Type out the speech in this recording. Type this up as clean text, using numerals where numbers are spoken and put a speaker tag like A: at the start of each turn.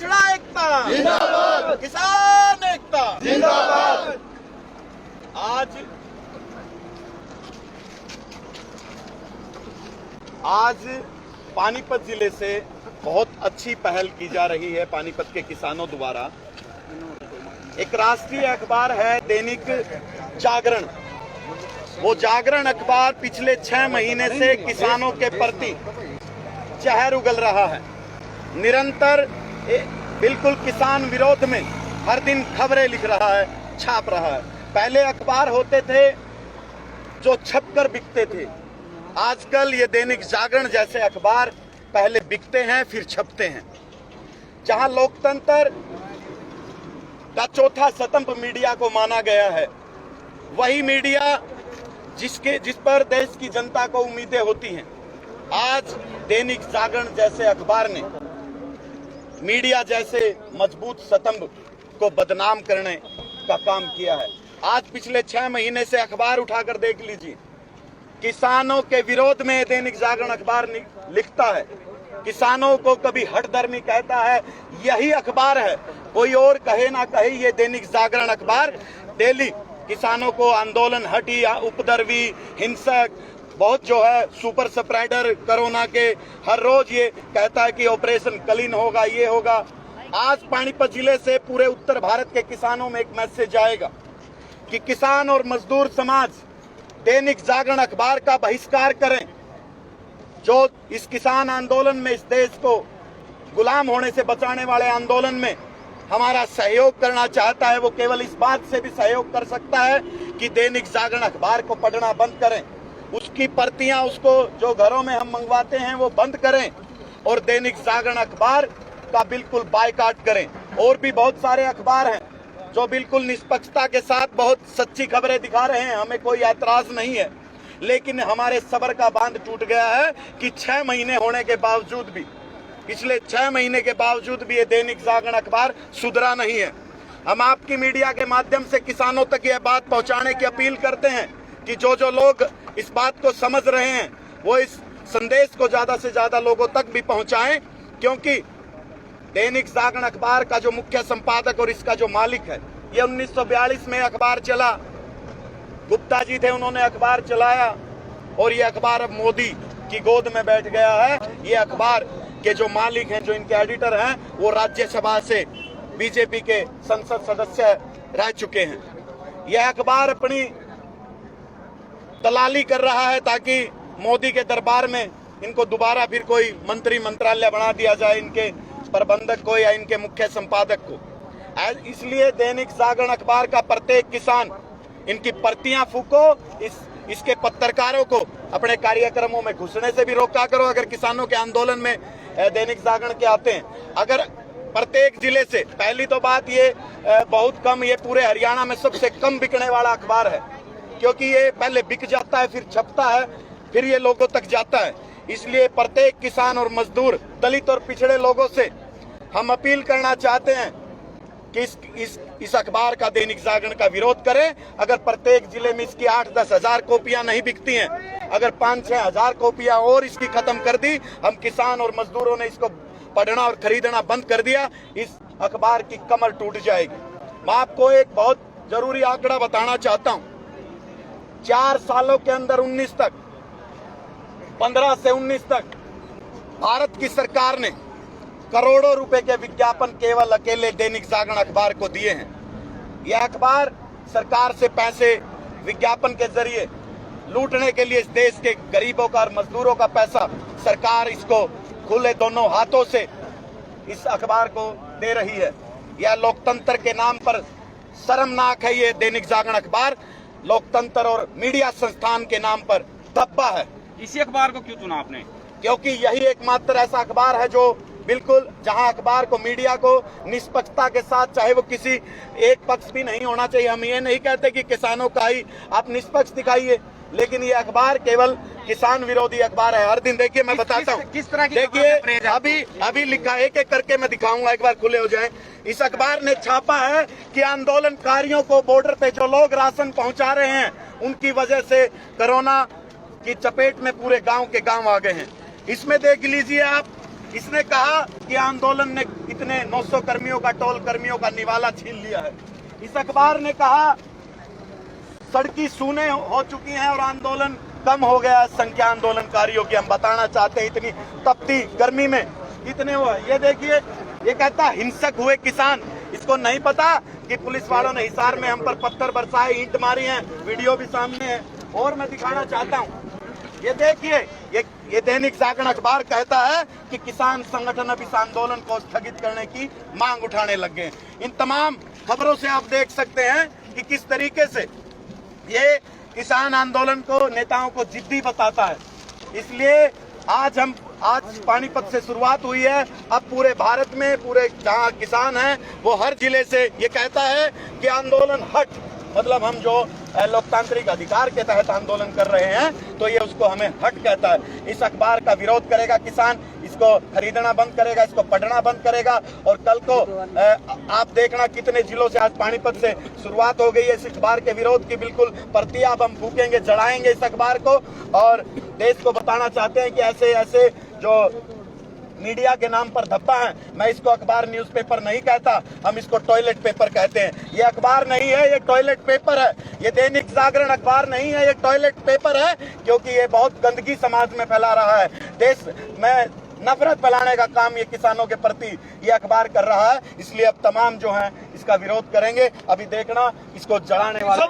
A: पिछड़ा एकता
B: जिंदाबाद,
A: किसान एकता
B: जिंदाबाद।
A: आज पानीपत जिले से बहुत अच्छी पहल की जा रही है पानीपत के किसानों द्वारा। एक राष्ट्रीय अखबार है दैनिक जागरण। वो जागरण अखबार पिछले 6 महीने से किसानों के प्रति चहर उगल रहा है। निरंतर बिल्कुल किसान विरोध में हर दिन खबरें लिख रहा है, छाप रहा है। पहले अखबार होते थे जो छपकर बिकते थे, आजकल ये दैनिक जागरण जैसे अखबार पहले बिकते हैं फिर छपते हैं। जहां लोकतंत्र का चौथा स्तंभ मीडिया को माना गया है, वही मीडिया जिस पर देश की जनता को उम्मीदें होती हैं, आज दैनिक जागरण जैसे अखबार ने मीडिया जैसे मजबूत स्तंभ को बदनाम करने का काम किया है। आज पिछले 6 महीने से अखबार उठाकर देख लीजिए, किसानों के विरोध में दैनिक जागरण अखबार लिखता है। किसानों को कभी हठधर्मी कहता है, यही अखबार है, कोई और कहे ना कहे, ये दैनिक जागरण अखबार डेली किसानों को आंदोलन, हटी, उपद्रवी, हिंसक, बहुत जो है सुपर स्प्रेडर कोरोना के, हर रोज ये कहता है कि ऑपरेशन कलीन होगा, ये होगा। आज पानीपत जिले से पूरे उत्तर भारत के किसानों में एक मैसेज आएगा कि किसान और मजदूर समाज दैनिक जागरण अखबार का बहिष्कार करें। जो इस किसान आंदोलन में, इस देश को गुलाम होने से बचाने वाले आंदोलन में हमारा सहयोग करना चाहता है, वो केवल इस बात से भी सहयोग कर सकता है कि दैनिक जागरण अखबार को पढ़ना बंद करें, उसकी प्रतियां, उसको जो घरों में हम मंगवाते हैं वो बंद करें और दैनिक जागरण अखबार का बिल्कुल बायकॉट करें। और भी बहुत सारे अखबार हैं जो बिल्कुल निष्पक्षता के साथ बहुत सच्ची खबरें दिखा रहे हैं, हमें कोई ऐतराज नहीं है। लेकिन हमारे सब्र का बांध टूट गया है कि 6 महीने होने के बावजूद भी, पिछले 6 महीने के बावजूद भी ये दैनिक जागरण अखबार सुधरा नहीं है। हम आपकी मीडिया के माध्यम से किसानों तक यह बात पहुंचाने की अपील करते हैं कि जो लोग इस बात को समझ रहे हैं वो इस संदेश को ज्यादा से ज्यादा लोगों तक भी पहुंचाएं, क्योंकि दैनिक जागरण अखबार का जो मुख्य संपादक और इसका जो मालिक है, ये 1942 में अखबार चला, गुप्ता जी थे, उन्होंने अखबार चलाया और ये अखबार अब मोदी की गोद में बैठ गया है। ये अखबार के जो मालिक हैं, जो इनके एडिटर हैं, वो राज्यसभा से बीजेपी के संसद सदस्य रह चुके हैं। यह अखबार अपनी दलाली कर रहा है ताकि मोदी के दरबार में इनको दोबारा फिर कोई मंत्रालय बना दिया जाए, इनके प्रबंधक को या इनके मुख्य संपादक को। इसलिए दैनिक जागरण अखबार का प्रत्येक किसान इनकी प्रतियां फूको, इसके पत्रकारों को अपने कार्यक्रमों में घुसने से भी रोका करो। अगर किसानों के आंदोलन में दैनिक जागरण के आते हैं, अगर प्रत्येक जिले से, पहली तो बात ये बहुत कम, ये पूरे हरियाणा में सबसे कम बिकने वाला अखबार है, क्योंकि ये पहले बिक जाता है, फिर छपता है, फिर ये लोगों तक जाता है। इसलिए प्रत्येक किसान और मजदूर, दलित और पिछड़े लोगों से हम अपील करना चाहते हैं कि इस अखबार का, दैनिक जागरण का विरोध करें। अगर प्रत्येक जिले में इसकी 8-10 हजार कॉपियां नहीं बिकती हैं, अगर 5-6 हजार कॉपियां और इसकी खत्म कर दी, हम किसान और मजदूरों ने इसको पढ़ना और खरीदना बंद कर दिया, इस अखबार की कमर टूट जाएगी। मैं आपको एक बहुत जरूरी आंकड़ा बताना चाहता हूं। 4 सालों के अंदर 19 तक, 15 से 19 तक भारत की सरकार ने करोड़ों रुपए के विज्ञापन केवल अकेले दैनिक जागरण अखबार को दिए हैं। यह अखबार सरकार से पैसे विज्ञापन के जरिए लूटने के लिए, इस देश के गरीबों का और मजदूरों का पैसा सरकार इसको खुले दोनों हाथों से इस अखबार को दे रही है। यह लोकतंत्र के नाम पर शर्मनाक है। ये दैनिक जागरण अखबार लोकतंत्र और मीडिया संस्थान के नाम पर धब्बा है।
C: इसी अखबार को क्यों चुना आपने?
A: क्योंकि यही एकमात्र ऐसा अखबार है जो बिल्कुल, जहां अखबार को, मीडिया को निष्पक्षता के साथ, चाहे वो किसी एक पक्ष भी नहीं होना चाहिए। हम ये नहीं कहते कि किसानों का ही आप निष्पक्ष दिखाइए, लेकिन ये अखबार केवल किसान विरोधी अखबार है। हर दिन देखिए, मैं बताता हूँ,
C: किस तरह की,
A: देखिए अभी लिखा, एक एक करके मैं दिखाऊंगा, एक बार खुले हो जाए। इस अखबार ने छापा है कि आंदोलनकारियों को बॉर्डर पे जो लोग राशन पहुंचा रहे हैं, उनकी वजह से कोरोना की चपेट में पूरे गांव के गांव आ गए हैं। इसमें देख लीजिए आप इसने कहा कि आंदोलन ने इतने 900 कर्मियों का, टोल कर्मियों का निवाला छीन लिया है। इस अखबार ने कहा सड़की सूने हो चुकी हैं और आंदोलन कम हो गया है संख्या आंदोलनकारियों की। हम बताना चाहते हैं इतनी तपती गर्मी में इतने वो है। ये देखिए, ये कहता हिंसक हुए किसान। इसको नहीं पता कि पुलिस वालों ने हिसार में हम पर पत्थर बरसाए, ईंट मारी है, वीडियो भी सामने है। और मैं दिखाना चाहता हूँ, ये देखिए, ये दैनिक जागरण अखबार कहता है कि किसान संगठन अब इस आंदोलन को स्थगित करने की मांग उठाने लग गए। इन तमाम खबरों से आप देख सकते हैं कि किस तरीके से ये किसान आंदोलन को, नेताओं को जिद्दी बताता है। इसलिए आज पानीपत से शुरुआत हुई है। अब पूरे भारत में, पूरे जहां किसान हैं वो हर जिले से ये कहता है कि आंदोलन हट, मतलब हम जो लोकतांत्रिक अधिकार के तहत आंदोलन कर रहे हैं तो ये उसको हमें हट कहता है। इस अखबार का विरोध करेगा किसान, इसको खरीदना बंद करेगा, इसको पढ़ना बंद करेगा। और कल को आप देखना कितने जिलों से, आज पानीपत से शुरुआत हो गई है इस अखबार के विरोध की। बिल्कुल प्रतियां हम फूकेंगे, जलाएंगे इस अखबार को और देश को बताना चाहते हैं कि ऐसे ऐसे जो मीडिया के नाम पर धब्बा है। मैं इसको अखबार न्यूज़पेपर नहीं कहता, हम इसको टॉयलेट पेपर कहते हैं। ये अखबार नहीं है, ये टॉयलेट पेपर है। ये दैनिक जागरण अखबार नहीं है, ये टॉयलेट पेपर है, क्योंकि ये बहुत गंदगी समाज में फैला रहा है। देश में नफरत फैलाने का काम ये किसानों के प्रति ये अखबार कर रहा है। इसलिए अब तमाम जो हैं इसका विरोध करेंगे। अभी देखना, इसको जलाने वाले